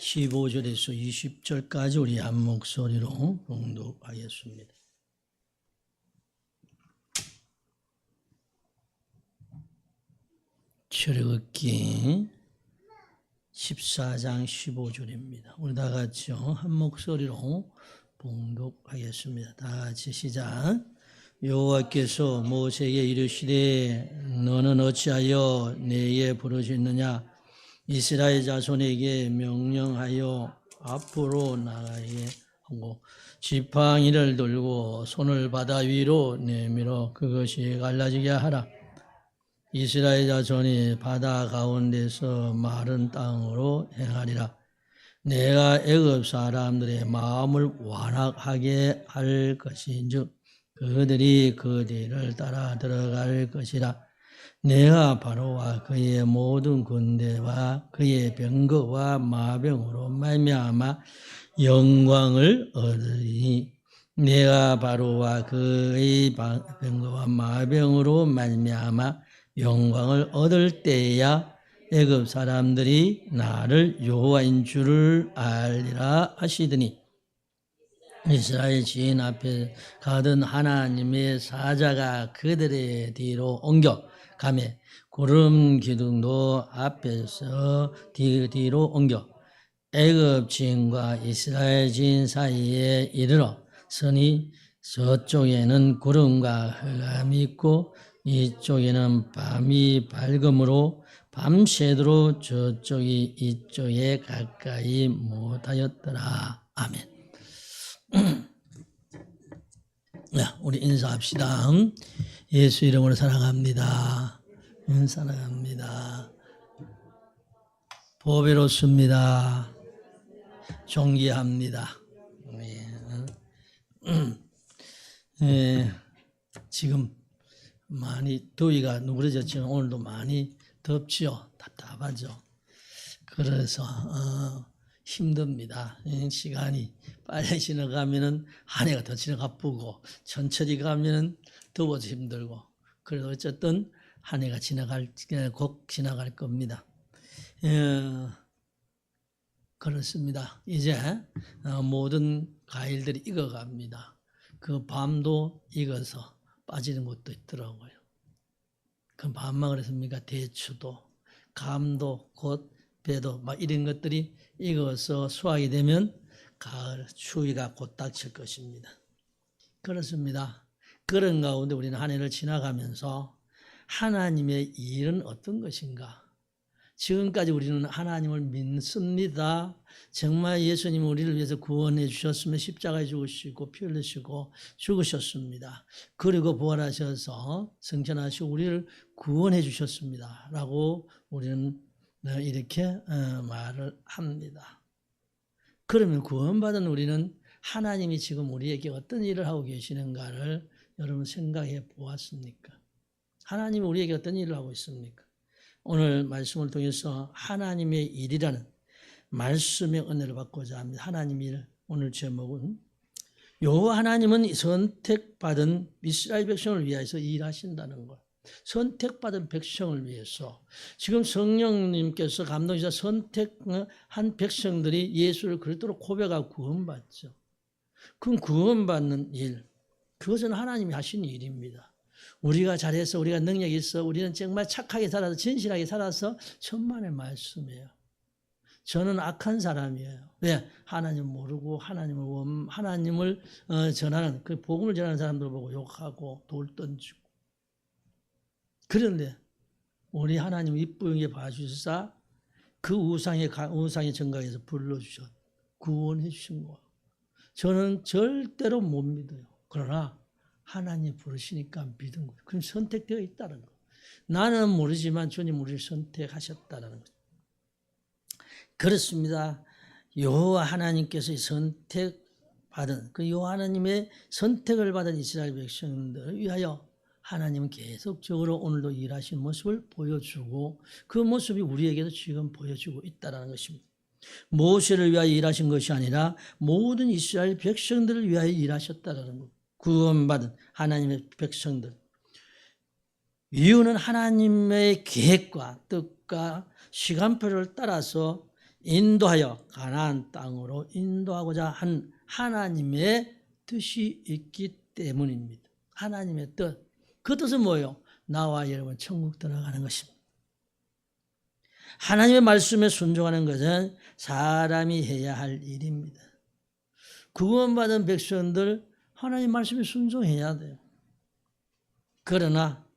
15절에서 20절까지 우리 한 목소리로 봉독하겠습니다. 출애굽기 14장 15절입니다. 우리 다 같이요 한 목소리로 봉독하겠습니다. 다 같이 시작. 여호와께서 모세에게 이르시되 너는 어찌하여 내게 부르짖느냐? 이스라엘 자손에게 명령하여 앞으로 나가게 하고 지팡이를 들고 손을 바다 위로 내밀어 그것이 갈라지게 하라. 이스라엘 자손이 바다 가운데서 마른 땅으로 행하리라. 내가 애굽 사람들의 마음을 완악하게 할 것인즉 그들이 그 뒤를 따라 들어갈 것이라. 내가 바로와 그의 모든 군대와 그의 병거와 마병으로 말미암아 영광을 얻으리니 내가 바로와 그의 병거와 마병으로 말미암아 영광을 얻을 때야 애굽 사람들이 나를 여호와인 줄을 알리라 하시더니 이스라엘 지인 앞에 가던 하나님의 사자가 그들의 뒤로 옮겨 가매 구름 기둥도 앞에서 뒤로 옮겨 애굽 지인과 이스라엘 지인 사이에 이르러 서니 저쪽에는 구름과 흑암이 있고 이쪽에는 밤이 밝음으로 밤새도록 저쪽이 이쪽에 가까이 못하였더라. 아멘. 우리 인사합시다. 예수 이름으로 사랑합니다. 사랑합니다. 보배롭습니다. 존귀합니다. 지금 많이 더위가 누그러졌지만 오늘도 많이 덥지요. 답답하죠. 그래서 힘듭니다. 시간이 빨리 지나가면은 한 해가 더 지나가쁘고 천천히 가면은 더워서 힘들고 그래도 어쨌든 한 해가 곧 지나갈 겁니다. 그렇습니다. 이제 모든 과일들이 익어갑니다. 그 밤도 익어서 빠지는 것도 있더라고요. 그 밤만 그랬습니까? 대추도, 감도, 곧 배도 막 이런 것들이 익어서 수확이 되면 가을 추위가 곧 닥칠 것입니다. 그렇습니다. 그런 가운데 우리는 한 해를 지나가면서 하나님의 일은 어떤 것인가? 지금까지 우리는 하나님을 믿습니다. 정말 예수님은 우리를 위해서 구원해 주셨으면 십자가에 죽으시고 피 흘리시고 죽으셨습니다. 그리고 부활하셔서 승천하시고 우리를 구원해 주셨습니다. 라고 우리는 이렇게 말을 합니다. 그러면 구원받은 우리는 하나님이 지금 우리에게 어떤 일을 하고 계시는가를 여러분 생각해 보았습니까? 하나님이 우리에게 어떤 일을 하고 있습니까? 오늘 말씀을 통해서 하나님의 일이라는 말씀의 은혜를 받고자 합니다. 하나님의 일, 오늘 제목은 여호와 하나님은 선택받은 이스라엘 백성을 위해서 일하신다는 것. 선택받은 백성을 위해서 지금 성령님께서 감동이사 선택한 백성들이 예수를 그리스도로 고백하고 구원받죠. 그건 구원받는 일, 그것은 하나님이 하신 일입니다. 우리가 잘해서 우리가 능력이 있어 우리는 정말 착하게 살아서 진실하게 살아서 천만의 말씀이에요. 저는 악한 사람이에요. 왜? 하나님 모르고 하나님을 전하는 그 복음을 전하는 사람들 보고 욕하고 돌 던지고. 그런데 우리 하나님 이쁘게 봐주사 그 우상의 정각에서 불러주셨 구원해 주신 거예요. 저는 절대로 못 믿어요. 그러나 하나님 부르시니까 믿은 거예요. 그럼 선택되어 있다는 거예요. 나는 모르지만 주님 우리를 선택하셨다는 거예요. 그렇습니다. 여호와 하나님께서 선택받은 그 여호와 하나님의 선택을 받은 이스라엘 백성들을 위하여 하나님은 계속적으로 오늘도 일하신 모습을 보여주고 그 모습이 우리에게도 지금 보여주고 있다는 것입니다. 모세를 위하여 일하신 것이 아니라 모든 이스라엘 백성들을 위하여 일하셨다는 것. 구원받은 하나님의 백성들. 이유는 하나님의 계획과 뜻과 시간표를 따라서 인도하여 가나안 땅으로 인도하고자 한 하나님의 뜻이 있기 때문입니다. 하나님의 뜻. 그 뜻은 뭐예요? 나와 여러분 천국 들어가는 것입니다. 하나님의 말씀에 순종하는 것은 사람이 해야 할 일입니다. 구원받은 백성들 하나님 말씀에 순종해야 돼요. 그러나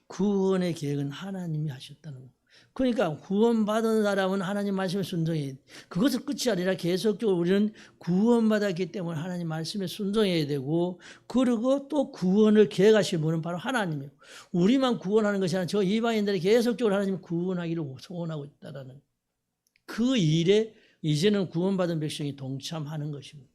구원의 계획은 하나님이 하셨다는 거예요. 그러니까 구원받은 사람은 하나님 말씀에 순종해야 돼. 그것은 끝이 아니라 계속적으로 우리는 구원받았기 때문에 하나님 말씀에 순종해야 되고, 그리고 또 구원을 계획하신 분은 바로 하나님이에요. 우리만 구원하는 것이 아니라 저 이방인들이 계속적으로 하나님을 구원하기를 소원하고 있다는 그 일에 이제는 구원받은 백성이 동참하는 것입니다.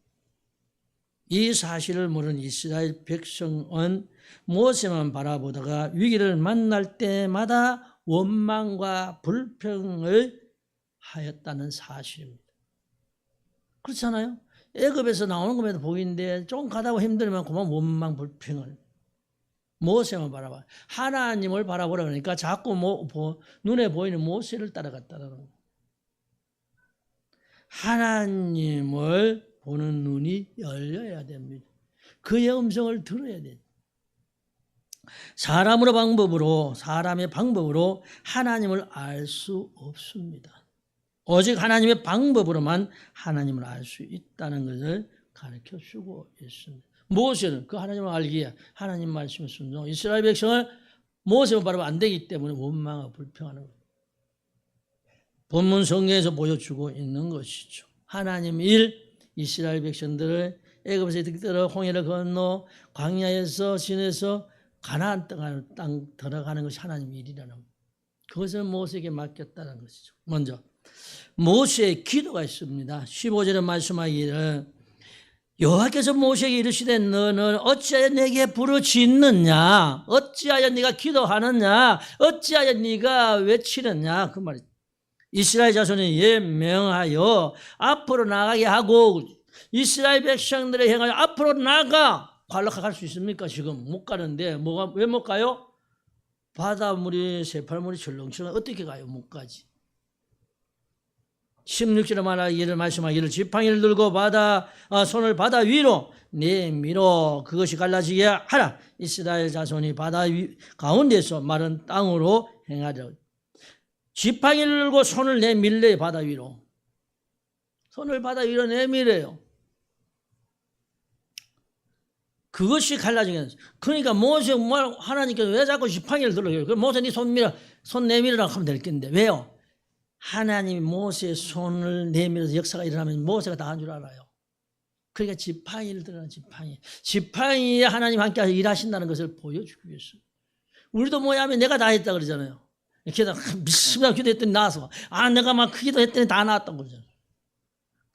이 사실을 모르는 이스라엘 백성은 모세만 바라보다가 위기를 만날 때마다 원망과 불평을 하였다는 사실입니다. 그렇잖아요? 애굽에서 나오는 것에도 보이는데 좀 가다 보면 힘들면 그만 원망 불평을. 모세만 바라봐. 하나님을 바라보라 그러니까 자꾸 눈에 보이는 모세를 따라갔다는 거예요. 하나님을 보는 눈이 열려야 됩니다. 그의 음성을 들어야 돼요. 사람의 방법으로 하나님을 알 수 없습니다. 오직 하나님의 방법으로만 하나님을 알 수 있다는 것을 가르쳐 주고 있습니다. 모세는 그 하나님을 알기에 하나님 말씀을 순종, 이스라엘 백성을 모세만 바라보면 안 되기 때문에 원망하고 불평하는 거예요. 본문 성경에서 보여주고 있는 것이죠. 하나님 이스라엘 백성들을 애굽에서 들어 홍해를 건너 광야에서 시내에서 가나안 땅 들어가는 것이 하나님의 일이라는 것. 그것을 모세에게 맡겼다는 것이죠. 먼저 모세의 기도가 있습니다. 15절에 말씀하기를 여호와께서 모세에게 이르시되 너는 어찌하여 내게 부르짖느냐, 어찌하여 네가 기도하느냐, 어찌하여 네가 외치느냐, 그 말이죠. 이스라엘 자손이 명하여 앞으로 나가게 하고 이스라엘 백성들의 행하여 앞으로 나가. 갈라갈 수 있습니까? 지금 못 가는데 왜 못 가요? 바닷물이 새팔물이 철렁철렁 어떻게 가요? 못 가지. 16절에 말씀하기를 지팡이를 들고 손을 바다 위로 내밀어 그것이 갈라지게 하라. 이스라엘 자손이 바다 가운데서 마른 땅으로 행하려. 지팡이를 들고 손을 내밀래요. 바다 위로. 손을 바다 위로 내밀어요. 그것이 갈라지게. 그러니까 모세 하나님께서 왜 자꾸 지팡이를 들어요? 그럼 모세 네 손 내밀으라고 하면 될 텐데 왜요? 하나님이 모세의 손을 내밀어서 역사가 일어나면 모세가 다 한 줄 알아요. 그러니까 지팡이를 들어라. 지팡이에 하나님 함께 일하신다는 것을 보여주기 위해서. 우리도 뭐야 하면 내가 다 했다 그러잖아요. 기도 미치겠다 기도했더니 나와서 내가 막 기도했더니 다 나왔다고 그러잖아요.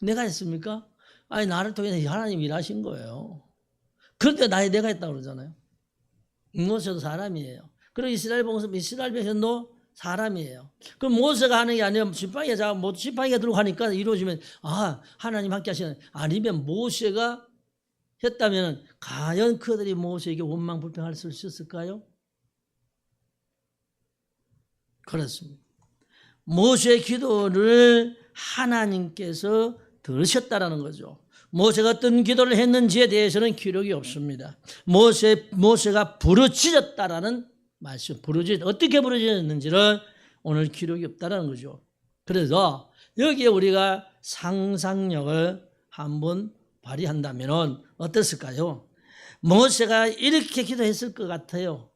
내가 했습니까? 아니 나를 통해 하나님 일하신 거예요. 그런데 내가 했다고 그러잖아요. 모세도 사람이에요. 그리고 이스라엘 백성도 사람이에요. 그럼 모세가 하는 게 아니라 지팡이가 들고 하니까 이루어지면 하나님 함께 하시는. 아니면 모세가 했다면 과연 그들이 모세에게 원망 불평할 수 있었을까요? 그렇습니다. 모세의 기도를 하나님께서 들으셨다라는 거죠. 모세가 어떤 기도를 했는지에 대해서는 기록이 없습니다. 모세가 부르짖었다라는 말씀, 어떻게 부르짖었는지는 오늘 기록이 없다라는 거죠. 그래서 여기에 우리가 상상력을 한번 발휘한다면 어땠을까요? 모세가 이렇게 기도했을 것 같아요.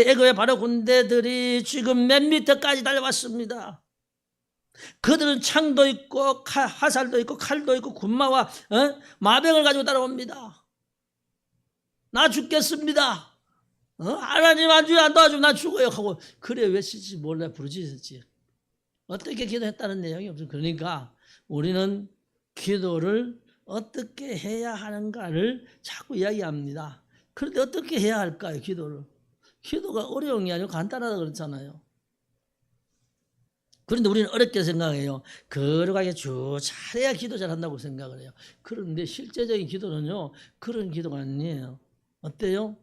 애굽의 군대들이 지금 몇 미터까지 달려왔습니다. 그들은 창도 있고 화살도 있고 칼도 있고 군마와 마병을 가지고 따라옵니다. 나 죽겠습니다. 하나님 안 도와주면 나 죽어요 하고 그래 외치지 몰라 부르짖었지. 어떻게 기도했다는 내용이 없어요. 그러니까 우리는 기도를 어떻게 해야 하는가를 자꾸 이야기합니다. 그런데 어떻게 해야 할까요? 기도가 어려운 게 아니고 간단하다 그렇잖아요. 그런데 우리는 어렵게 생각해요. 거룩하게 쭉 잘해야 기도 잘한다고 생각을 해요. 그런데 실제적인 기도는요, 그런 기도가 아니에요. 어때요?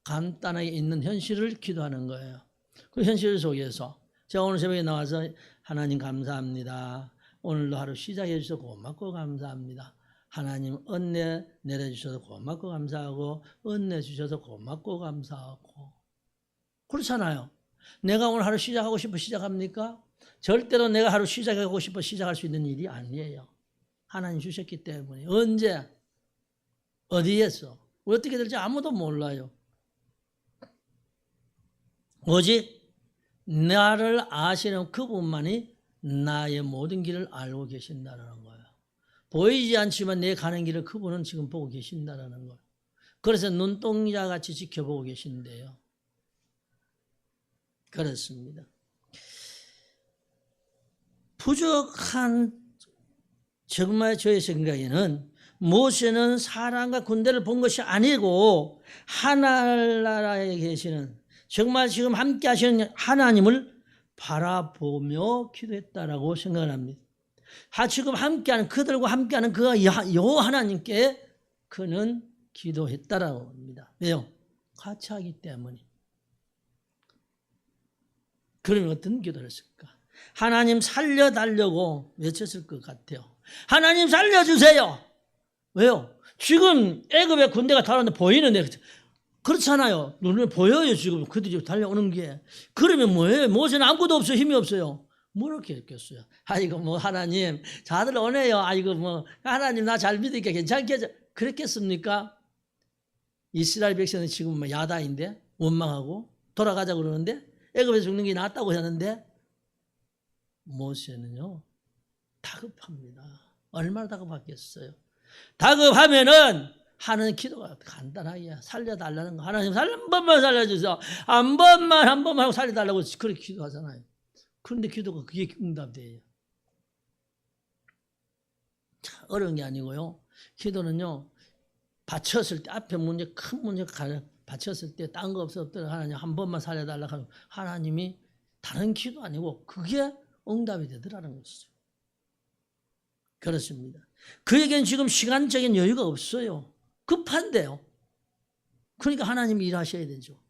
간단하게 있는 현실을 기도하는 거예요. 그 현실 속에서 제가 오늘 새벽에 나와서 하나님 감사합니다. 오늘도 하루 시작해 주셔서 고맙고 감사합니다. 하나님 은혜 내려주셔서 고맙고 감사하고 은혜 주셔서 고맙고 감사하고 그렇잖아요. 내가 오늘 하루 시작하고 싶어 시작합니까? 절대로 내가 하루 시작하고 싶어 시작할 수 있는 일이 아니에요. 하나님 주셨기 때문에. 언제 어디에서 어떻게 될지 아무도 몰라요. 오직 나를 아시는 그분만이 나의 모든 길을 알고 계신다는 거예요. 보이지 않지만 내 가는 길을 그분은 지금 보고 계신다는 거예요. 그래서 눈동자같이 지켜보고 계신데요. 그렇습니다. 부족한 정말 저의 생각에는 모세는 사람과 군대를 본 것이 아니고 하늘나라에 계시는 정말 지금 함께 하시는 하나님을 바라보며 기도했다라고 생각을 합니다. 지금 함께하는 그들과 함께하는 그 하나님께 그는 기도했다라고 합니다. 왜요? 같이 하기 때문에. 그러면 어떤 기도를 했을까? 하나님 살려달라고 외쳤을 것 같아요. 하나님 살려주세요. 왜요? 지금 애굽의 군대가 달아오는데 보이는데 그렇잖아요. 눈에 보여요. 지금 그들이 달려오는 게. 그러면 뭐예요? 모세는 아무것도 없어요. 힘이 없어요. 뭐렇게 했겠어요? 아이고 뭐 하나님 다들 오네요. 아이고 뭐 하나님 나 잘 믿으니까 괜찮겠죠. 그랬겠습니까? 이스라엘 백성은 지금 뭐 야다인데 원망하고 돌아가자고 그러는데 애굽에서 죽는 게 낫다고 하는데 모세는요 다급합니다. 얼마나 다급하겠어요. 다급하면은 하는 기도가 간단하게 살려달라는 거. 하나님 한 번만 살려주세요. 한 번만 하고 살려달라고 그렇게 기도하잖아요. 그런데 기도가 그게 응답돼요. 어려운 게 아니고요. 기도는요. 바쳤을 때 앞에 문제 큰 문제가 바쳤을 때 딴 거 없었더라도 하나님 한 번만 살려달라고 하면 하나님이 다른 기도 아니고 그게 응답이 되더라는 것이죠. 그렇습니다. 그에겐 지금 시간적인 여유가 없어요. 급한데요. 그러니까 하나님이 일하셔야 되죠.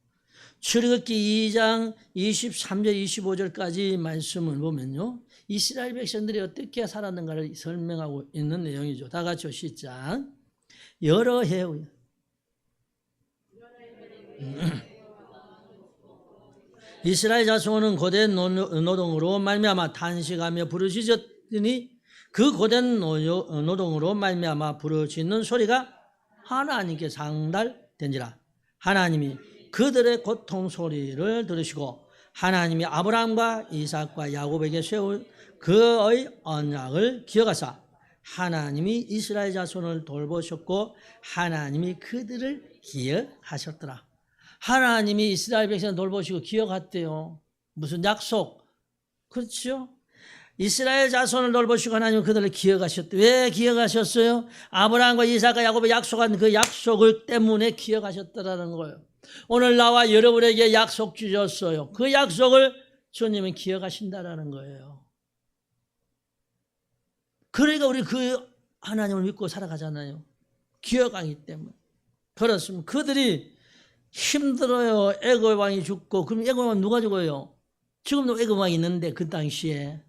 출애굽기 2장 23절 25절까지 말씀을 보면요. 이스라엘 백성들이 어떻게 살았는가를 설명하고 있는 내용이죠. 다 같이 시작. 여러 해 후에 이스라엘 자손은 고된 노동으로 말미암아 탄식하며 부르짖었더니 그 고된 노동으로 말미암아 부르짖는 소리가 하나님께 상달된지라. 하나님이 그들의 고통 소리를 들으시고 하나님이 아브라함과 이삭과 야곱에게 세운 그의 언약을 기억하사 하나님이 이스라엘 자손을 돌보셨고 하나님이 그들을 기억하셨더라. 하나님이 이스라엘 백성을 돌보시고 기억했대요. 무슨 약속? 그렇죠? 이스라엘 자손을 돌보시고 하나님은 그들을 기억하셨대요. 왜 기억하셨어요? 아브라함과 이삭과 야곱의 약속한 그 약속을 때문에 기억하셨더라는 거예요. 오늘 나와 여러분에게 약속 주셨어요. 그 약속을 주님은 기억하신다라는 거예요. 그러니까 우리 그 하나님을 믿고 살아가잖아요. 기억하기 때문에. 그렇습니다. 그들이 힘들어요. 애굽 왕이 죽고. 그럼 애굽 왕 누가 죽어요? 지금도 애굽 왕이 있는데 그 당시에.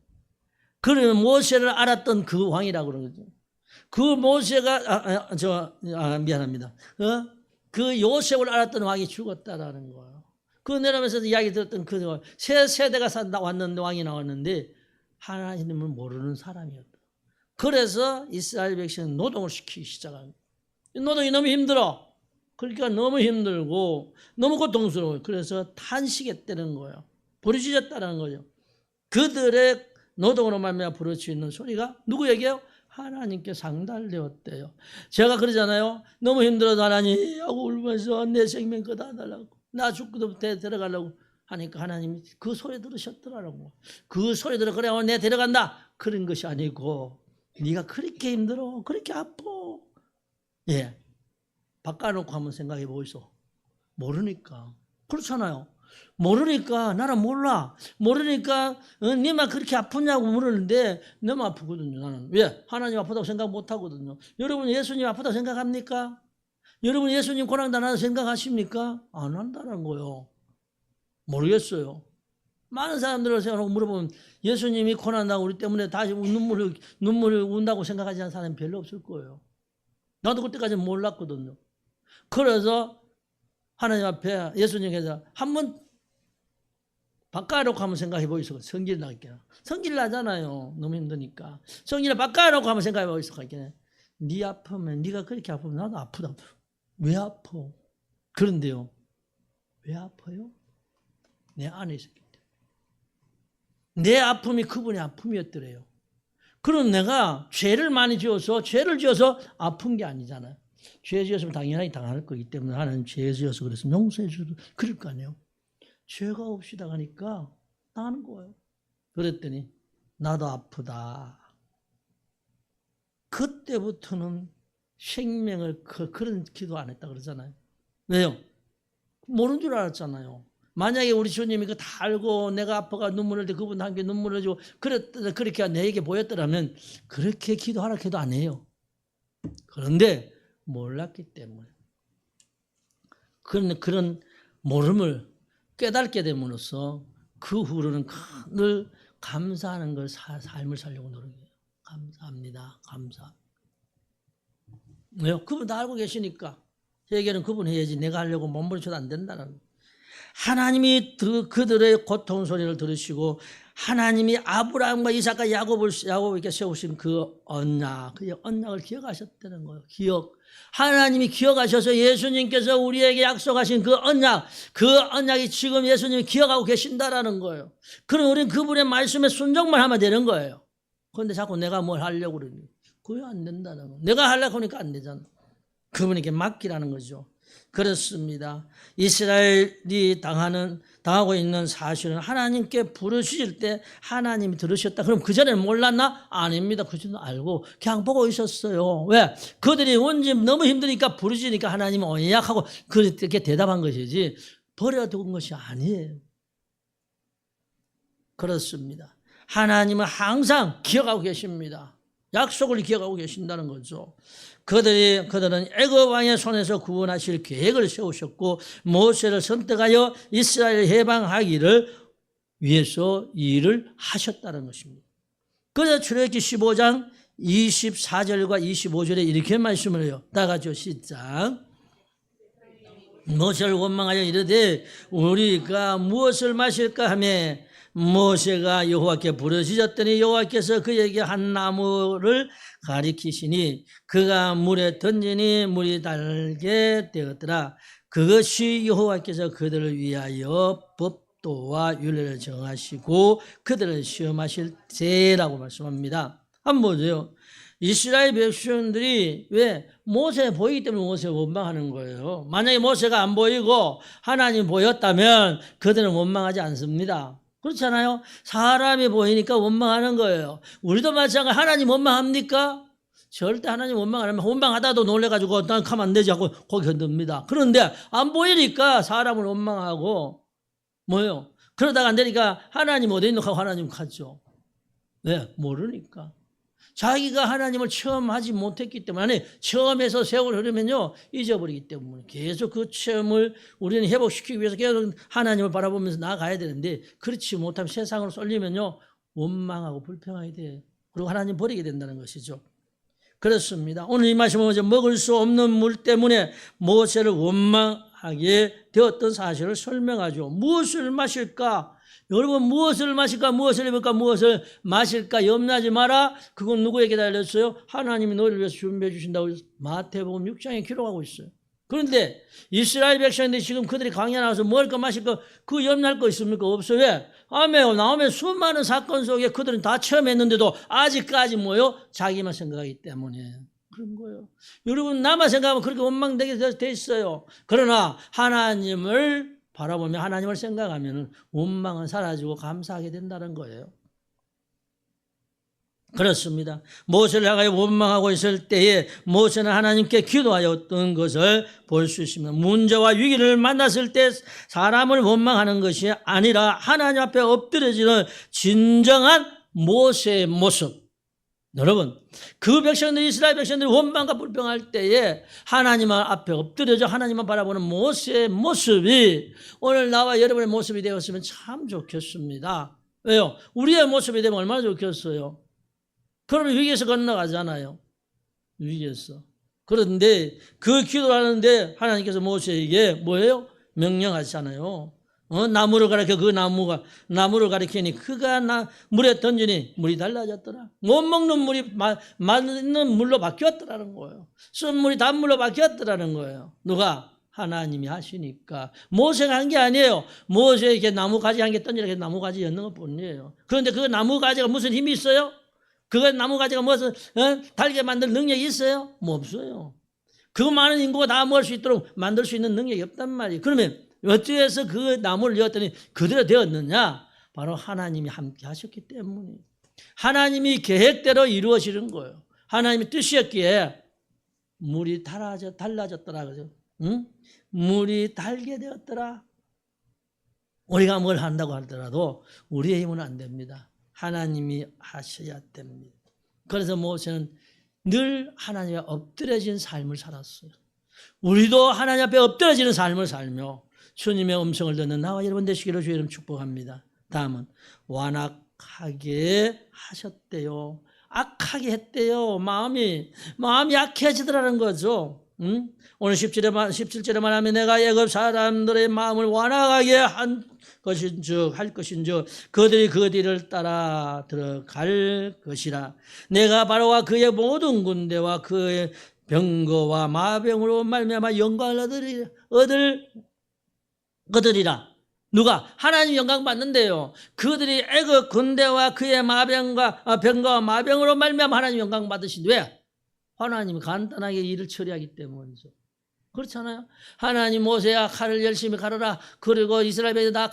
그러면 모세를 알았던 그 왕이라고 그러거든요. 그 모세가 미안합니다. 그 요셉을 알았던 왕이 죽었다라는 거예요. 그 내려면서 이야기 들었던 그 세 세대가 왔는데 왕이 나왔는데 하나님을 모르는 사람이었다. 그래서 이스라엘 백성은 노동을 시키기 시작합니다. 노동이 너무 힘들어. 그러니까 너무 힘들고 너무 고통스러워요. 그래서 탄식했다는 거예요. 부르짖었다는 거죠. 그들의 노동으로 말미암아 부르짖는 소리가 누구에게요? 하나님께 상달되었대요. 제가 그러잖아요. 너무 힘들어서 하나님 하고 울면서 내 생명 거다 달라고 나 죽고도 데려가려고 하니까 하나님이 그 소리 들으셨더라고. 그 소리 들어 그래 오늘 내 데려간다. 그런 것이 아니고 네가 그렇게 힘들어 그렇게 아파. 예, 바꿔놓고 한번 생각해 보이소. 모르니까. 그렇잖아요. 모르니까 나는 몰라. 모르니까 니만 그렇게 아프냐고 물었는데 너무 아프거든요. 나는. 왜? 하나님 아프다고 생각 못하거든요. 여러분 예수님 아프다고 생각합니까? 여러분 예수님 고난당한다고 생각하십니까? 안 한다는 거예요. 모르겠어요. 많은 사람들을 세워놓고 물어보면 예수님이 고난당하고 우리 때문에 다시 눈물을 운다고 생각하지 않는 사람이 별로 없을 거예요. 나도 그때까지 몰랐거든요. 그래서 하나님 앞에 예수님께서 한번 바꿔놓고 한번 생각해 보이소. 성질 나겠나. 성질 나잖아요. 너무 힘드니까. 성질을 바꿔놓고 한번 생각해 보이소. 네 아프면 네가 그렇게 아프면 나도 아프다. 왜 아파? 그런데요. 왜 아파요? 내 안에 있었기 때문에. 내 아픔이 그분의 아픔이었더래요. 그럼 내가 죄를 많이 지어서 아픈 게 아니잖아요. 죄 지었으면 당연하게 당할 거기 때문에 하나님 죄 지어서 그래서 용서해 주고 그럴 거 아니에요. 죄가 없이 당하니까 나는 거예요. 그랬더니 나도 아프다. 그때부터는 생명을 그런 기도 안 했다 그러잖아요. 왜요? 모르는 줄 알았잖아요. 만약에 우리 주님이 그거 다 알고 내가 아파가 눈물을 흘릴 때 그분 함께 눈물을 주고 그렇게 내게 보였더라면 그렇게 기도하라 해도 안 해요. 그런데 몰랐기 때문에 그런 모름을 깨닫게 됨으로써 그 후로는 늘 감사하는 걸 삶을 살려고 노력해요. 감사합니다. 왜요? 그분 다 알고 계시니까 얘기는 그분 해야지 내가 하려고 몸부림쳐도 안 된다는 거예요. 하나님이 그들의 고통 소리를 들으시고 하나님이 아브라함과 이삭과 야곱에게 세우신 그 언약을 기억하셨다는 거예요. 하나님이 기억하셔서 예수님께서 우리에게 약속하신 그 언약이 지금 예수님이 기억하고 계신다라는 거예요. 그럼 우리는 그분의 말씀에 순종만 하면 되는 거예요. 그런데 자꾸 내가 뭘 하려고 그러니 그게 안 된다는 거예요. 내가 하려고 하니까 안 되잖아. 그분에게 맡기라는 거죠. 그렇습니다. 이스라엘이 당하고 있는 사실은 하나님께 부르실 때 하나님이 들으셨다. 그럼 그전에는 몰랐나? 아닙니다. 그전에는 알고 그냥 보고 있었어요. 왜? 그들이 원지 너무 힘드니까 부르시니까 하나님이 언약하고 그렇게 대답한 것이지 버려둔 것이 아니에요. 그렇습니다. 하나님은 항상 기억하고 계십니다. 약속을 기억하고 계신다는 거죠. 그들은 애굽 왕의 손에서 구원하실 계획을 세우셨고 모세를 선택하여 이스라엘을 해방하기를 위해서 일을 하셨다는 것입니다. 그래서 출애굽기 15장 24절과 25절에 이렇게 말씀을 해요. 다 같이 시작. 모세를 원망하여 이르되 우리가 무엇을 마실까 하며 모세가 여호와께 부르짖었더니 여호와께서 그에게 한 나무를 가리키시니 그가 물에 던지니 물이 달게 되었더라. 그것이 여호와께서 그들을 위하여 법도와 율례를 정하시고 그들을 시험하실 때라고 말씀합니다. 한번 보세요. 이스라엘 백성들이 왜 모세 보이기 때문에 모세를 원망하는 거예요. 만약에 모세가 안 보이고 하나님이 보였다면 그들은 원망하지 않습니다. 그렇잖아요. 사람이 보이니까 원망하는 거예요. 우리도 마찬가지로 하나님 원망합니까? 절대 하나님 원망 안 하면 원망하다도 놀래가지고 난 가면 안 되지 하고 거기 견딥니다. 그런데 안 보이니까 사람을 원망하고 뭐예요? 그러다가 안 되니까 하나님 어디 있노 하고 하나님 가죠. 왜? 모르니까. 자기가 하나님을 체험하지 못했기 때문에 체험해서 세월 흐르면요 잊어버리기 때문에 계속 그 체험을 우리는 회복시키기 위해서 계속 하나님을 바라보면서 나아가야 되는데 그렇지 못하면 세상으로 쏠리면요 원망하고 불평하게 돼. 그리고 하나님 버리게 된다는 것이죠. 그렇습니다. 오늘 이 말씀은 먹을 수 없는 물 때문에 모세를 원망하게 되었던 사실을 설명하죠. 무엇을 마실까? 여러분 무엇을 마실까? 무엇을 입을까? 무엇을 마실까? 염려하지 마라. 그건 누구에게 달렸어요? 하나님이 너희를 위해서 준비해 주신다고 마태복음 6장에 기록하고 있어요. 그런데 이스라엘 백성들이 지금 그들이 광야 나와서 먹을까 마실까 그 염려할 거 있습니까? 없어요. 왜? 나오면 수많은 사건 속에 그들은 다 체험했는데도 아직까지 뭐요? 자기만 생각하기 때문에 그런 거예요. 여러분 나만 생각하면 그렇게 원망되게 돼 있어요. 그러나 하나님을 바라보며 하나님을 생각하면 원망은 사라지고 감사하게 된다는 거예요. 그렇습니다. 모세를 향하여 원망하고 있을 때에 모세는 하나님께 기도하였던 것을 볼 수 있습니다. 문제와 위기를 만났을 때 사람을 원망하는 것이 아니라 하나님 앞에 엎드려지는 진정한 모세의 모습. 여러분, 그 백성들, 이스라엘 백성들이 원망과 불평할 때에 하나님 앞에 엎드려져 하나님만 바라보는 모세의 모습이 오늘 나와 여러분의 모습이 되었으면 참 좋겠습니다. 왜요? 우리의 모습이 되면 얼마나 좋겠어요? 그러면 위기에서 건너가잖아요. 위기에서. 그런데 그 기도하는데 하나님께서 모세에게 뭐예요? 명령하시잖아요. 나무를 가리켜 그 나무를 가리키니 그가 물에 던지니 물이 달라졌더라. 못 먹는 물이 맛있는 물로 바뀌었더라는 거예요. 쓴 물이 단물로 바뀌었더라는 거예요. 누가? 하나님이 하시니까. 모세가 한 게 아니에요. 모세에게 나무가지 한 개 던지라 해서 나무가지 였는 것 뿐이에요. 그런데 그 나무가지가 무슨 힘이 있어요? 그 나무가지가 무슨 달게 만들 능력이 있어요? 뭐 없어요. 그 많은 인구가 다 먹을 수 있도록 만들 수 있는 능력이 없단 말이에요. 그러면 어찌해서 그 나무를 이었더니 그대로 되었느냐? 바로 하나님이 함께 하셨기 때문에. 하나님이 계획대로 이루어지는 거예요. 하나님의 뜻이었기에 물이 달라졌더라. 그죠? 응? 물이 달게 되었더라. 우리가 뭘 한다고 하더라도 우리의 힘은 안 됩니다. 하나님이 하셔야 됩니다. 그래서 모세는 늘 하나님 앞에 엎드려진 삶을 살았어요. 우리도 하나님 앞에 엎드려지는 삶을 살며 주님의 음성을 듣는 나와 여러분 되시기를 주의 이름 축복합니다. 다음은 완악하게 하셨대요. 악하게 했대요. 마음이 약해지더라는 거죠. 응? 오늘 17절에 말하면 내가 애굽 사람들의 마음을 완악하게 할 것인즉 그들이 그 뒤를 따라 들어갈 것이라. 내가 바로와 그의 모든 군대와 그의 병거와 마병으로 말미암아 영광을 얻으리라. 누가? 하나님 영광 받는데요. 그들이 애굽 군대와 그의 병거와 마병으로 말미암아 하나님 영광 받으신데 왜? 하나님이 간단하게 일을 처리하기 때문이죠. 그렇잖아요. 하나님 모세야 칼을 열심히 가르라. 그리고 이스라엘 백성이 다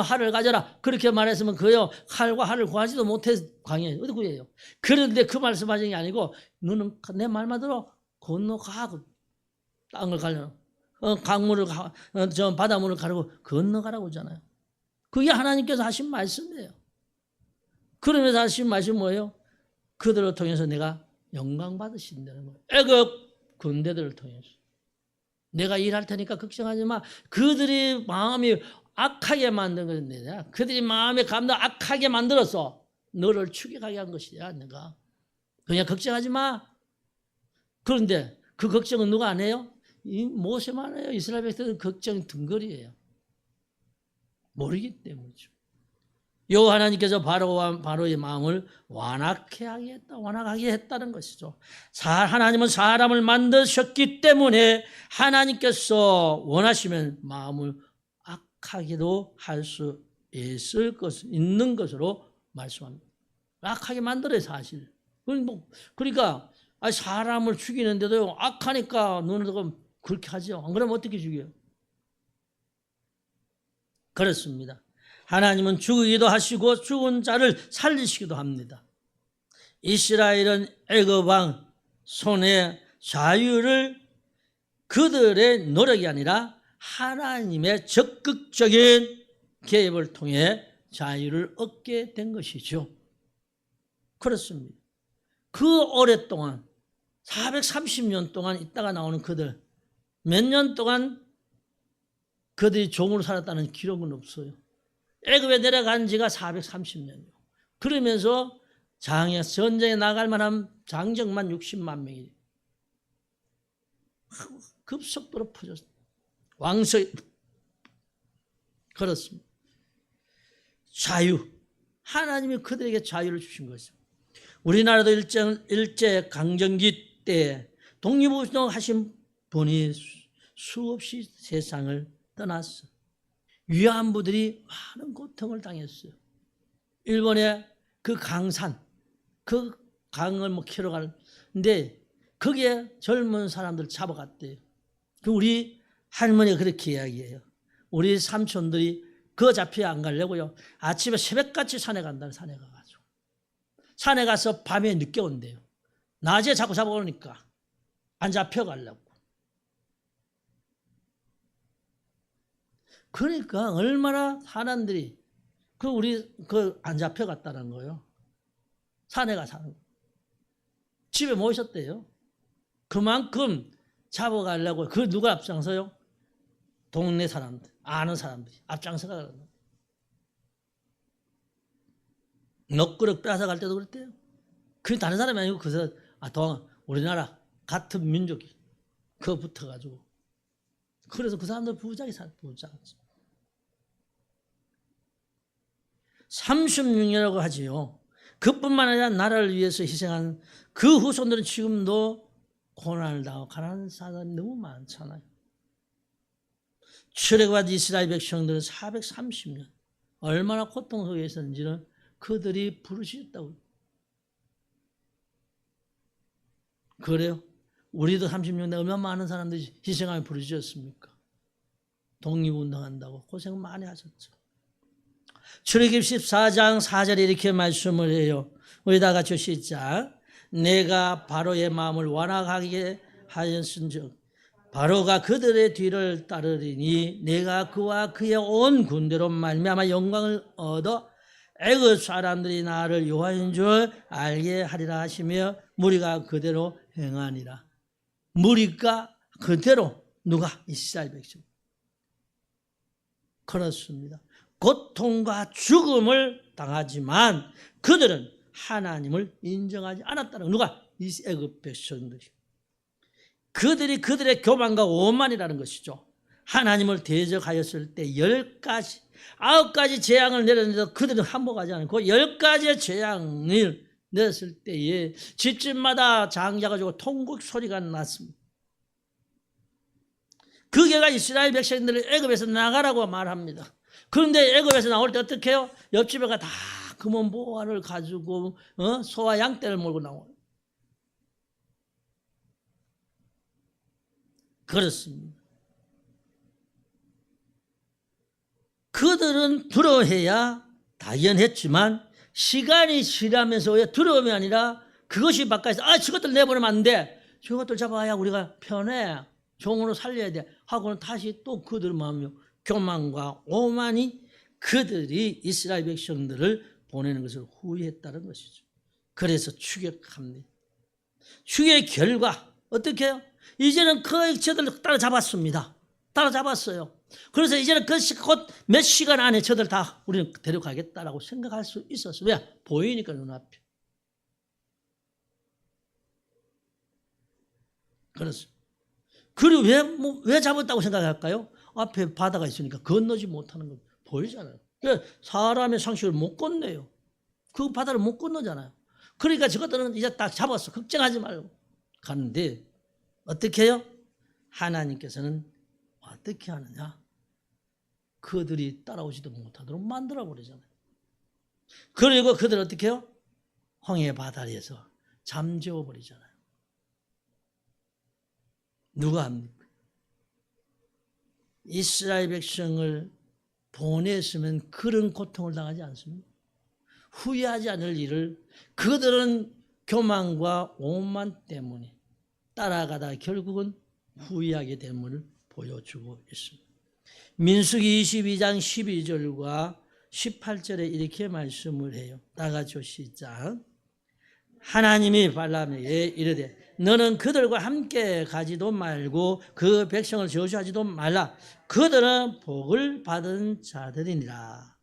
활을 가져라. 그렇게 말했으면 그요 칼과 활을 구하지도 못해 광야에 어디 구해요. 그런데 그 말씀하신 게 아니고 너는 내 말만 들어 건너가 땅을 가려. 강물을 저 바닷물을 가르고 건너가라고 하잖아요. 그게 하나님께서 하신 말씀이에요. 그러면서 하신 말씀이 뭐예요? 그들을 통해서 내가 영광 받으신다는 거예요. 애굽 군대들을 통해서. 내가 일할 테니까 걱정하지 마. 그들이 마음이 악하게 만든 것인데 그들이 마음의 감정 악하게 만들어서 너를 추격하게 한 것이야. 내가. 그냥 걱정하지 마. 그런데 그 걱정은 누가 안 해요? 이 모세만 해요. 이스라엘 백성들 걱정이 등거리예요. 모르기 때문이죠. 요 하나님께서 바로의 마음을 완악하게 했다는 것이죠. 하나님은 사람을 만드셨기 때문에 하나님께서 원하시면 마음을 악하게도 할 수 있는 것으로 말씀합니다. 악하게 만들어요, 사실. 그러니까 사람을 죽이는데도 악하니까 너는 그렇게 하죠. 안 그러면 어떻게 죽여요? 그렇습니다. 하나님은 죽이기도 하시고 죽은 자를 살리시기도 합니다. 이스라엘은 애굽 왕 손의 자유를 그들의 노력이 아니라 하나님의 적극적인 개입을 통해 자유를 얻게 된 것이죠. 그렇습니다. 그 오랫동안 430년 동안 있다가 나오는 그들 몇 년 동안 그들이 종으로 살았다는 기록은 없어요. 애굽에 내려간 지가 430년이요. 그러면서 전쟁에 나갈 만한 장정만 60만 명이 급속도로 퍼졌습니다. 왕석이 그렇습니다. 자유. 하나님이 그들에게 자유를 주신 것입니다. 우리나라도 일제 강점기 때 독립운동 하신 분이 수없이 세상을 떠났어요. 위안부들이 많은 고통을 당했어요. 일본의 그 강산, 그 강을 키러 가는데 거기에 젊은 사람들 잡아갔대요. 우리 할머니가 그렇게 이야기해요. 우리 삼촌들이 그 잡혀 안 가려고요. 아침에 새벽같이 산에 간다는 산에 가가지고. 산에 가서 밤에 늦게 온대요. 낮에 자꾸 잡아오니까 안 잡혀가려고. 그러니까 얼마나 사람들이 우리 안 잡혀갔다는 거예요. 산에 가 사는 거. 집에 모셨대요. 그만큼 잡아가려고. 그 누가 앞장서요? 동네 사람들, 아는 사람들이 앞장서가. 넋그릇 뺏어갈 때도 그랬대요. 그게 다른 사람이 아니고 그래서 우리나라 같은 민족이 그거 붙어가지고. 그래서 그 사람들 부자기 부자. 36년이라고 하지요. 그뿐만 아니라 나라를 위해서 희생한 그 후손들은 지금도 고난을 당하고 가난한 사람이 너무 많잖아요. 출애굽한 이스라엘 백성들은 430년 얼마나 고통 속에 있었는지는 그들이 부르짖었다고. 그래요? 우리도 30년대 얼마나 많은 사람들이 희생하며 부르짖었습니까? 독립운동한다고 고생 많이 하셨죠. 출애굽 14장 4절에 이렇게 말씀을 해요. 우리 다 같이 시작. 내가 바로의 마음을 완악하게 하였은즉 바로가 그들의 뒤를 따르리니 내가 그와 그의 온 군대로 말미암아 영광을 얻어 애굽 사람들이 나를 여호와인 줄 알게 하리라 하시며 무리가 그대로 행하니라. 무리가 그대로 누가? 이스라엘 백성. 그렇습니다. 고통과 죽음을 당하지만 그들은 하나님을 인정하지 않았다는. 누가? 이 애굽 백성들이. 그들이 그들의 교만과 오만이라는 것이죠. 하나님을 대적하였을 때 10가지, 9가지 재앙을 내렸는데도 그들은 항복하지 않고 10가지의 재앙을 내렸을 때에 집집마다 장자가 죽고 통곡 소리가 났습니다. 그게가 이스라엘 백성들을 애굽에서 나가라고 말합니다. 그런데 애굽에서 나올 때 어떻게 해요? 옆집에가 다 금은 보화를 가지고 소와 양떼를 몰고 나와요. 그렇습니다. 그들은 두려워해야 당연했지만 시간이 지나면서 왜 두려움이 아니라 그것이 바깥에서 저것들 내보내면 안 돼. 저것들 잡아야 우리가 편해. 종으로 살려야 돼. 하고는 다시 또 그들 마음이 교만과 오만이 그들이 이스라엘 백성들을 보내는 것을 후회했다는 것이죠. 그래서 추격합니다. 추격의 결과 어떻게 해요? 이제는 저들 따라잡았습니다. 따라잡았어요. 그래서 이제는 곧 몇 시간 안에 저들 다 우리는 데려가겠다라고 생각할 수 있었어요. 왜? 보이니까 눈앞에. 그렇습니다. 그리고 왜 잡았다고 생각할까요? 앞에 바다가 있으니까 건너지 못하는 거 보이잖아요. 사람의 상식을 못 건너요. 그 바다를 못 건너잖아요. 그러니까 저것들은 이제 딱 잡았어. 걱정하지 말고 가는데 어떻게 해요? 하나님께서는 어떻게 하느냐? 그들이 따라오지도 못하도록 만들어버리잖아요. 그리고 그들 어떻게 해요? 홍해 바다에서 잠재워버리잖아요. 누가 합니까? 이스라엘 백성을 보냈으면 그런 고통을 당하지 않습니다. 후회하지 않을 일을 그들은 교만과 오만 때문에 따라가다 결국은 후회하게 됨을 보여주고 있습니다. 민수기 22장 12절과 18절에 이렇게 말씀을 해요. 다 같이 시작. 하나님이 발람에게 이르되 너는 그들과 함께 가지도 말고 그 백성을 저주하지도 말라. 그들은 복을 받은 자들이니라.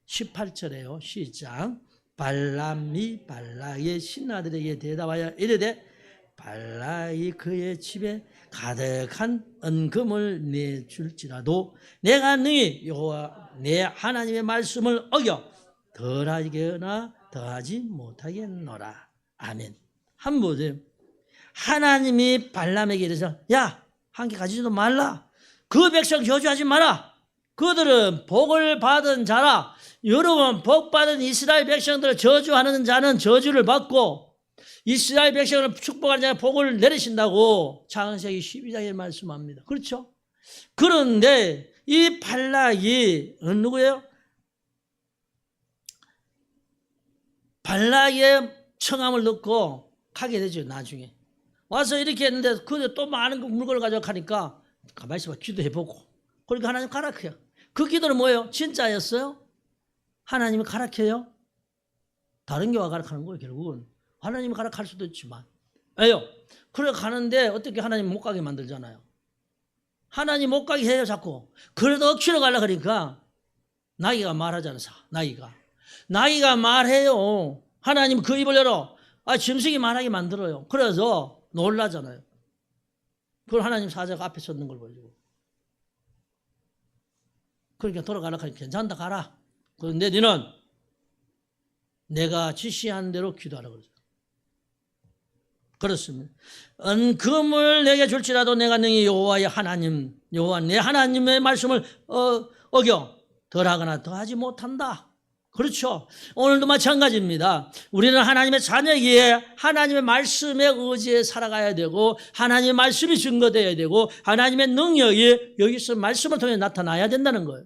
18절에요. 시작. 발람이 발락의 신하들에게 대답하여 이르되 발락이 그의 집에 가득한 은금을 내줄지라도 내가 너희 여호와 내 하나님의 말씀을 어겨 덜하거나 더하지 못하겠노라. 아멘. 한번 보세요. 하나님이 발람에게 이르셔서 야, 함께 가지지도 말라. 그 백성 저주하지 마라. 그들은 복을 받은 자라. 여러분, 복 받은 이스라엘 백성들을 저주하는 자는 저주를 받고 이스라엘 백성을 축복하는 자는 복을 내리신다고 창세기 12장에 말씀합니다. 그렇죠? 그런데 이 발락이 누구예요? 발락의 청함을 듣고 가게 되죠. 나중에 와서 이렇게 했는데 그런데 또 많은 물건을 가져가니까 가만히 있어봐. 기도해보고 그러니까 하나님 가라켜요. 그 기도는 뭐예요? 진짜였어요? 하나님이 가라켜요? 다른 교회가 가라하는 거예요. 결국은 하나님이 가라할 수도 있지만 왜요? 그래 가는데 어떻게 하나님 못 가게 만들잖아요. 하나님 못 가게 해요 자꾸. 그래도 억지로 가려고 그러니까 나귀가 말하잖아. 나귀가 말해요. 하나님 그 입을 열어. 짐승이 말하게 만들어요. 그래서 놀라잖아요. 그걸 하나님 사자가 앞에 섰는 걸 보여주고. 그러니까 돌아가려고 하니까 괜찮다 가라. 그런데 너는 내가 지시한 대로 기도하라 그러죠. 그렇습니다. 은금을 내게 줄지라도 내가 능히 여호와의 하나님, 여호와 내 하나님의 말씀을 어겨 덜하거나 더하지 못한다. 그렇죠. 오늘도 마찬가지입니다. 우리는 하나님의 자녀이기에 하나님의 말씀에 의지해 살아가야 되고 하나님의 말씀이 증거되어야 되고 하나님의 능력이 여기서 말씀을 통해 나타나야 된다는 거예요.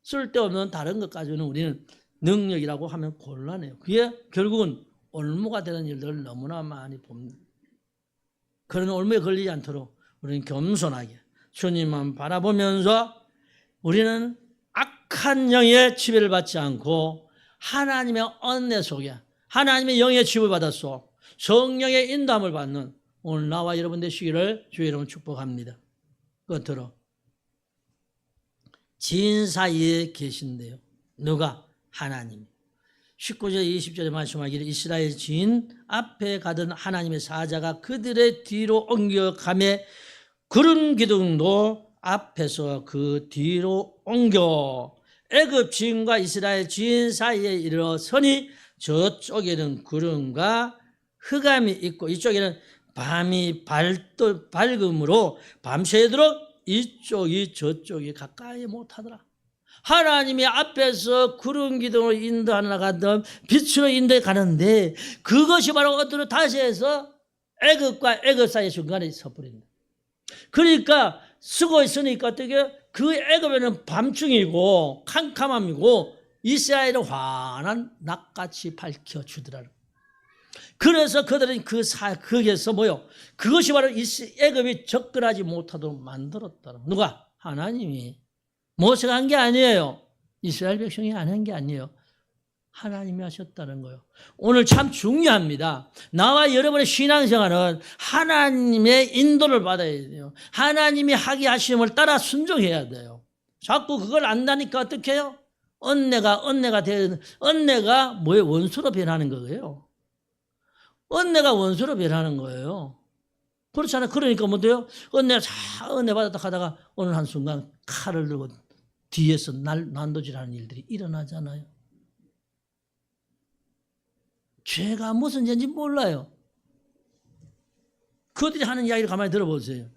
쓸데없는 다른 것 가지고는 우리는 능력이라고 하면 곤란해요. 그게 결국은 올무가 되는 일들을 너무나 많이 봅니다. 그런 올무에 걸리지 않도록 우리는 겸손하게 주님만 바라보면서 우리는 악한 영의 지배를 받지 않고 하나님의 은혜 속에 하나님의 영의 지배를 받아서 성령의 인도함을 받는 오늘 나와 여러분 되시기를 주의 이름으로 축복합니다. 끝으로 지인 사이에 계신데요. 누가? 하나님. 19절 20절에 말씀하기를 이스라엘 지인 앞에 가던 하나님의 사자가 그들의 뒤로 옮겨가매 구름 기둥도 앞에서 그 뒤로 옮겨 애굽 지인과 이스라엘 지인 사이에 이르러서니 저쪽에는 구름과 흑암이 있고 이쪽에는 밤이 밝음으로 밤새도록 이쪽이 저쪽이 가까이 못하더라. 하나님이 앞에서 구름 기둥으로 인도하러 가던 빛으로 인도해 가는데 그것이 바로 어디로 다시 해서 애굽과 애굽 사이 중간에 서버린다. 그러니까 쓰고 있으니까 어떻게 그 애굽에는 밤중이고 캄캄함이고 이스라엘은 환한 낮같이 밝혀주더라. 그래서 그들은 거기에서 뭐요? 그것이 바로 애굽이 접근하지 못하도록 만들었다. 누가? 하나님이. 모세가 한 게 아니에요. 이스라엘 백성이 안 한 게 아니에요. 하나님이 하셨다는 거예요. 오늘 참 중요합니다. 나와 여러분의 신앙생활은 하나님의 인도를 받아야 돼요. 하나님이 하게 하심을 따라 순종해야 돼요. 자꾸 그걸 안다니까 어떻게 해요? 언내가 뭐예요? 원수로 변하는 거예요. 언내가 원수로 변하는 거예요. 그렇잖아요. 그러니까 뭐 돼요? 은혜 받았다 하다가 어느 한순간 칼을 들고 뒤에서 난도질하는 일들이 일어나잖아요. 죄가 무슨 죄인지 몰라요. 그들이 하는 이야기를 가만히 들어보세요.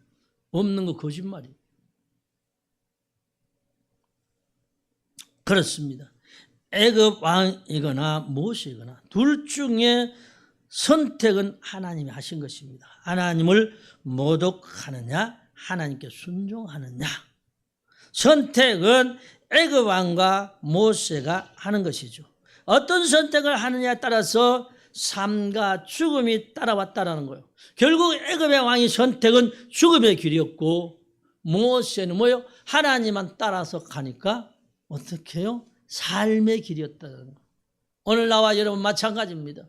없는 거 거짓말이에요. 그렇습니다. 애굽 왕이거나 모세이거나 둘 중에 선택은 하나님이 하신 것입니다. 하나님을 모독하느냐 하나님께 순종하느냐. 선택은 애굽 왕과 모세가 하는 것이죠. 어떤 선택을 하느냐에 따라서 삶과 죽음이 따라왔다는 거예요. 결국 애굽의 왕의 선택은 죽음의 길이었고 모세는 뭐예요? 하나님만 따라서 가니까 어떻게 해요? 삶의 길이었다는 거예요. 오늘 나와 여러분 마찬가지입니다.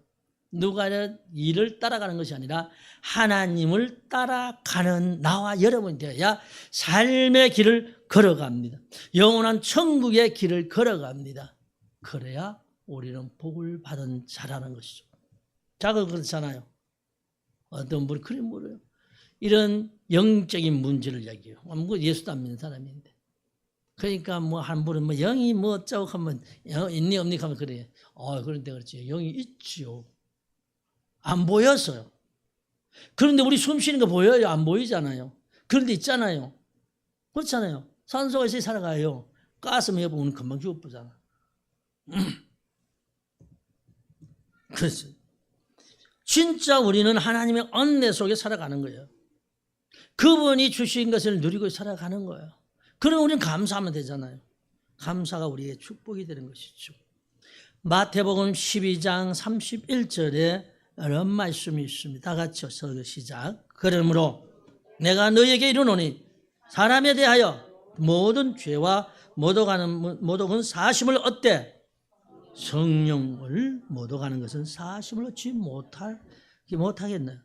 누가 일을 따라가는 것이 아니라 하나님을 따라가는 나와 여러분이 되어야 삶의 길을 걸어갑니다. 영원한 천국의 길을 걸어갑니다. 그래야 우리는 복을 받은 자라는 것이죠. 자가 그렇잖아요. 어떤 분이 그래 물어요. 이런 영적인 문제를 얘기해요. 예수도 안 믿는 사람인데. 그러니까 뭐 한 분은 뭐 영이 뭐 어쩌고 하면 있니 없니 하면 그래요. 그런데 그렇지. 영이 있지요. 안 보였어요. 그런데 우리 숨 쉬는 거 보여요? 안 보이잖아요. 그런데 있잖아요. 그렇잖아요. 산소가 있어야 살아가요. 가스만 해보면 금방 죽어보잖아. 그래서 진짜 우리는 하나님의 은혜 속에 살아가는 거예요. 그분이 주신 것을 누리고 살아가는 거예요. 그럼 우리는 감사하면 되잖아요. 감사가 우리의 축복이 되는 것이죠. 마태복음 12장 31절에 이런 말씀이 있습니다. 다 같이 시작. 그러므로 내가 너에게 이르노니 사람에 대하여 모든 죄와 모독은 사심을 얻되 성령을 모독하는 것은 사심을 얻지 못하겠나요?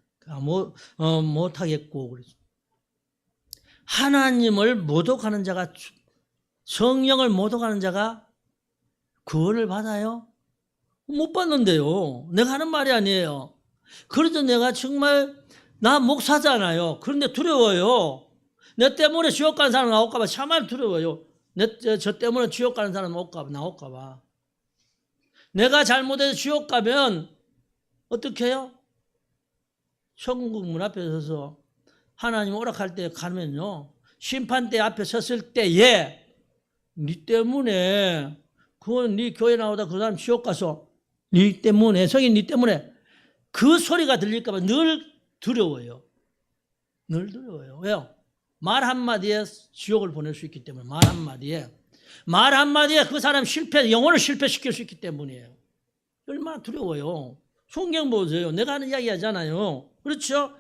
못하겠고. 하나님을 모독하는 자가, 성령을 모독하는 자가 구원을 받아요? 못 받는데요. 내가 하는 말이 아니에요. 그래도 내가 정말, 나 목사잖아요. 그런데 두려워요. 내 때문에 지옥 가는 사람 나올까봐 참말 두려워요. 저 때문에 지옥 가는 사람 나올까봐. 내가 잘못해서 지옥 가면 어떻게 해요? 천국 문 앞에 서서 하나님 오락할 때 가면요, 심판대 앞에 섰을 때에 네 때문에, 그건 네 교회 나오다 그 사람 지옥 가서 네 때문에, 성인 네 때문에, 그 소리가 들릴까봐 늘 두려워요. 늘 두려워요. 왜요? 말 한마디에 지옥을 보낼 수 있기 때문에. 말 한마디에 그 사람 영혼을 실패시킬 수 있기 때문이에요. 얼마나 두려워요. 성경 보세요. 내가 하는 이야기 하잖아요. 그렇죠?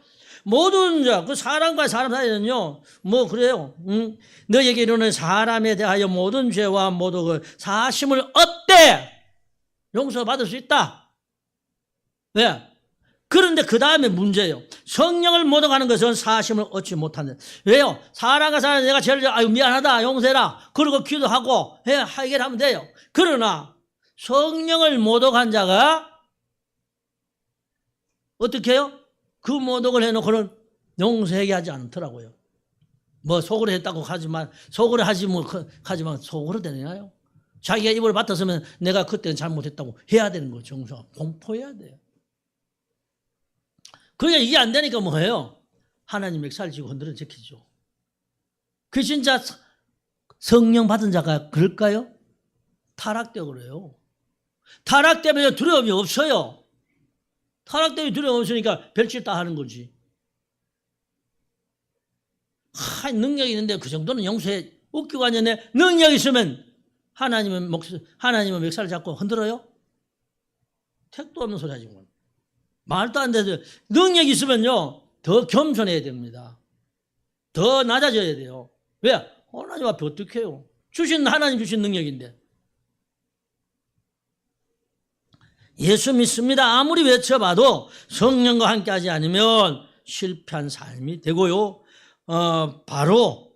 모든 자, 그 사람과 사람 사이는요, 뭐 그래요. 너에게 이르는 사람에 대하여 모든 죄와 모독을 사심을 얻되 용서받을 수 있다. 왜? 그런데 그 다음에 문제예요. 성령을 모독하는 것은 사심을 얻지 못한다. 왜요? 사람과 사람 내가 죄를 아유 미안하다 용서해라. 그러고 기도하고 해결하면 돼요. 그러나 성령을 모독한 자가 어떻게 해요? 그 모독을 해놓고는 용서하게 하지 않더라고요. 뭐 속으로 했다고 하지만, 속으로 하지만 속으로 되나요? 자기가 입을 맡았으면 내가 그때는 잘못했다고 해야 되는 거죠. 정서 공포해야 돼요. 그러니까 이게 안 되니까 뭐예요? 하나님 멱살 쥐고 흔들어 제키죠. 그 진짜 성령 받은 자가 그럴까요? 타락되고 그래요. 타락되면 두려움이 없어요. 타락되면 두려움 없으니까 별짓 다 하는 거지. 능력이 있는데 그 정도는 용서해. 웃기고 앉았네. 능력이 있으면 하나님은 멱살을 잡고 흔들어요? 택도 없는 소리 하지 뭐. 말도 안 되죠. 능력이 있으면요, 더 겸손해야 됩니다. 더 낮아져야 돼요. 왜? 하나님 앞에 어떻게 해요? 하나님 주신 능력인데. 예수 믿습니다. 아무리 외쳐봐도 성령과 함께 하지 않으면 실패한 삶이 되고요. 바로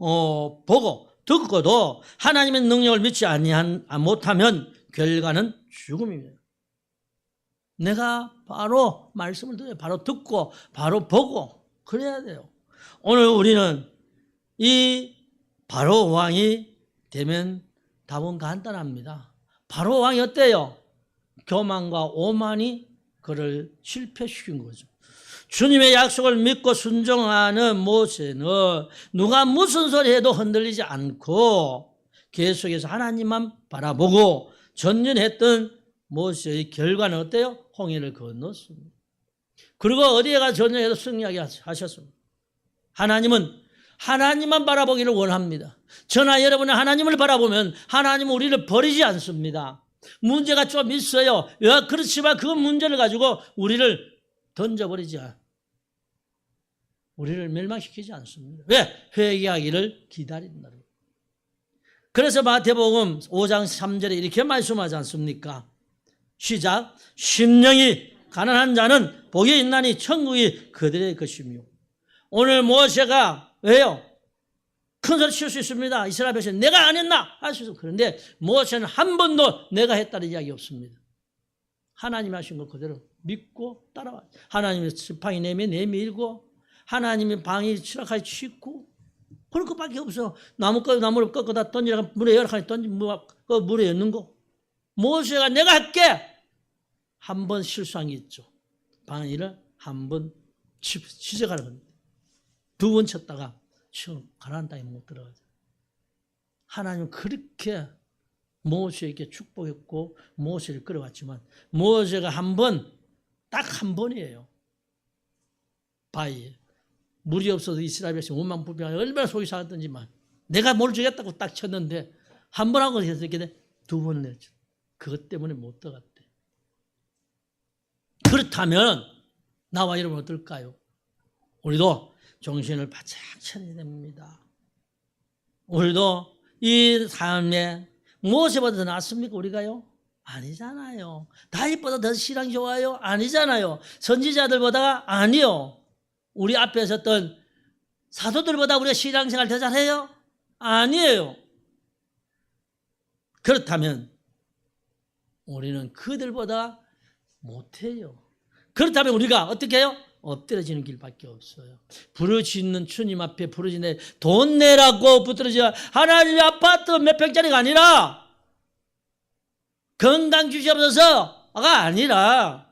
보고 듣고도 하나님의 능력을 믿지 못하면 결과는 죽음입니다. 내가 바로 말씀을 들어요. 바로 듣고 바로 보고 그래야 돼요. 오늘 우리는 이 바로 왕이 되면 답은 간단합니다. 바로 왕이 어때요? 교만과 오만이 그를 실패시킨 거죠. 주님의 약속을 믿고 순종하는 모세는 누가 무슨 소리 해도 흔들리지 않고 계속해서 하나님만 바라보고 전진했던 모세의 결과는 어때요? 홍해를 건넜습니다. 그리고 어디에 가서 전쟁해서 승리하게 하셨습니다. 하나님은 하나님만 바라보기를 원합니다. 저나 여러분은 하나님을 바라보면 하나님은 우리를 버리지 않습니다. 문제가 좀 있어요. 그렇지만 그 문제를 가지고 우리를 던져버리지 않아요. 우리를 멸망시키지 않습니다. 왜? 회개하기를 기다린다. 그래서 마태복음 5장 3절에 이렇게 말씀하지 않습니까? 시작. 심령이 가난한 자는 복이 있나니 천국이 그들의 것이며. 오늘 모세가 왜요? 큰 소리 칠 수 있습니다. 이스라엘 백성 내가 안 했나? 할 수 있어요. 그런데 모세는 한 번도 내가 했다는 이야기 없습니다. 하나님 하신 거 그대로 믿고 따라와. 하나님의 지팡이 내밀고 하나님의 방이 추락하게 씻고 그런 것밖에 없어. 나무를 꺾어다 던지다가 물에 열악하게 그 물에 였는 거. 모세가 내가 할게. 한 번 실수한 게 있죠. 방위를 한 번 지적하는 겁니다. 두 번 쳤다가 지금 가나안 땅에 못 들어가죠. 하나님은 그렇게 모세에게 축복했고 모세를 끌어왔지만 모세가 딱 한 번이에요. 바위에. 물이 없어서 이스라엘 백성 원망불평하여 얼마나 속이 상했던지만 내가 뭘 주겠다고 딱 쳤는데 한 번 하고 해서 이렇게 두 번을 냈죠. 그것 때문에 못 들어갔대. 그렇다면 나와 여러분 어떨까요? 우리도 정신을 바짝 차려야 됩니다. 우리도 이 삶에 모세보다 더 낫습니까 우리가요? 아니잖아요. 다윗보다 더 신앙이 좋아요? 아니잖아요. 선지자들보다가 아니요. 우리 앞에 섰던 사도들보다 우리가 신앙생활 더 잘해요? 아니에요. 그렇다면 우리는 그들보다 못해요. 그렇다면 우리가 어떻게 해요? 엎드려지는 길밖에 없어요. 부르짖는 주님 앞에 부르짖는 돈 내라고 붙들어져 하나님의 아파트 몇 평짜리가 아니라 건강 주시옵소서가 아니라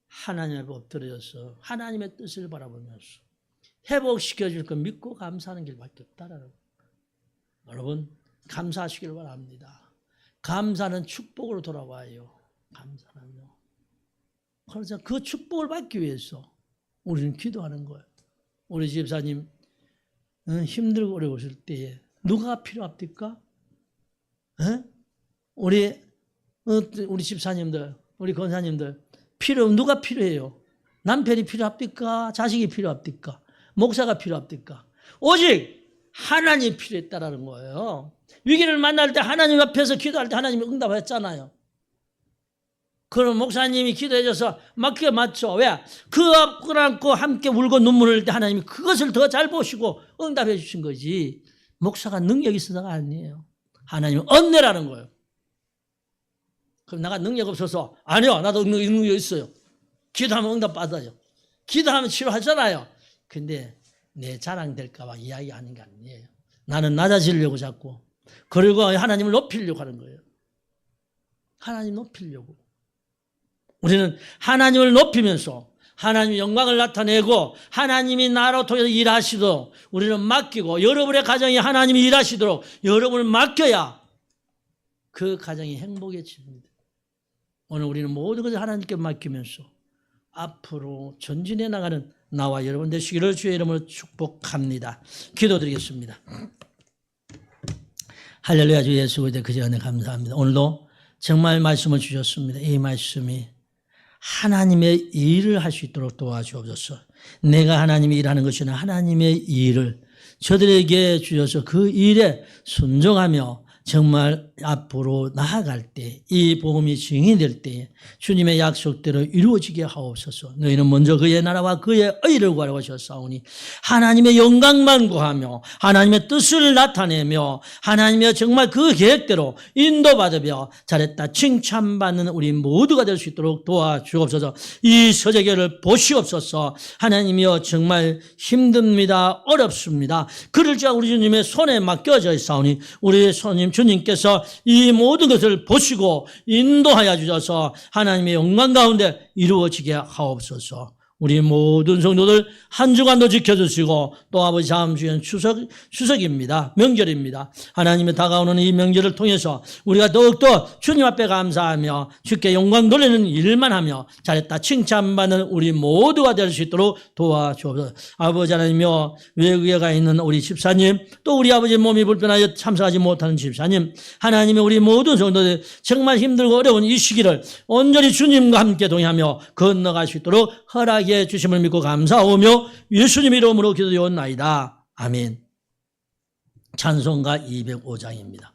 하나님 앞에 엎드려져서 하나님의 뜻을 바라보면서 회복시켜 줄 거 믿고 감사하는 길밖에 없다라는 거예요. 여러분 감사하시길 바랍니다. 감사는 축복으로 돌아와요. 감사는요. 그래서 그 축복을 받기 위해서 우리는 기도하는 거예요. 우리 집사님 힘들고 어려우실 때에 누가 필요합니까? 우리 집사님들, 우리 권사님들 누가 필요해요? 남편이 필요합니까? 자식이 필요합니까? 목사가 필요합니까? 오직 하나님이 필요했다라는 거예요. 위기를 만날 때 하나님 앞에서 기도할 때 하나님이 응답했잖아요. 그럼 목사님이 기도해줘서 맞게 맞죠. 왜? 그 앞을 안고 함께 울고 눈물을 흘릴 때 하나님이 그것을 더 잘 보시고 응답해 주신 거지. 목사가 능력이 있어서가 아니에요. 하나님은 은혜라는 거예요. 그럼 내가 능력 없어서 아니요. 나도 능력이 있어요. 기도하면 응답 받아요. 기도하면 치료하잖아요. 근데 내 자랑 될까 봐 이야기하는 게 아니에요. 나는 낮아지려고 자꾸. 그리고 하나님을 높이려고 하는 거예요. 하나님 높이려고. 우리는 하나님을 높이면서 하나님의 영광을 나타내고 하나님이 나로 통해서 일하시도록 우리는 맡기고 여러분의 가정이 하나님이 일하시도록 여러분을 맡겨야 그 가정이 행복해집니다. 오늘 우리는 모든 것을 하나님께 맡기면서 앞으로 전진해 나가는 나와 여러분 되시기를 주의 이름으로 축복합니다. 기도드리겠습니다. 할렐루야. 주 예수 그리스도의 그 시간에 감사합니다. 오늘도 정말 말씀을 주셨습니다. 이 말씀이 하나님의 일을 할 수 있도록 도와주옵소서. 내가 하나님이 일하는 것이 아니라 하나님의 일을 저들에게 주셔서 그 일에 순종하며 정말 앞으로 나아갈 때 이 복음이 증인될 때 주님의 약속대로 이루어지게 하옵소서. 너희는 먼저 그의 나라와 그의 의를 구하라고 하셨사오니 하나님의 영광만 구하며 하나님의 뜻을 나타내며 하나님의 정말 그 계획대로 인도받으며 잘했다 칭찬받는 우리 모두가 될 수 있도록 도와주옵소서. 이 서재교를 보시옵소서. 하나님이여 정말 힘듭니다. 어렵습니다. 그를 제가 우리 주님의 손에 맡겨져 있사오니 우리 손님 주님께서 이 모든 것을 보시고 인도하여 주셔서 하나님의 영광 가운데 이루어지게 하옵소서. 우리 모든 성도들 한 주간도 지켜주시고 또 아버지 다음 주에는 추석입니다. 명절입니다. 하나님의 다가오는 이 명절을 통해서 우리가 더욱더 주님 앞에 감사하며 주께 영광 돌리는 일만 하며 잘했다 칭찬받는 우리 모두가 될 수 있도록 도와주옵소서. 아버지 하나님이여 외국에 가 있는 우리 집사님 또 우리 아버지 몸이 불편하여 참석하지 못하는 집사님 하나님의 우리 모든 성도들 정말 힘들고 어려운 이 시기를 온전히 주님과 함께 동행하며 건너갈 수 있도록 허락해 주심을 믿고 감사하오며 예수님 이름으로 기도드리옵나이다. 아멘. 찬송가 205장입니다.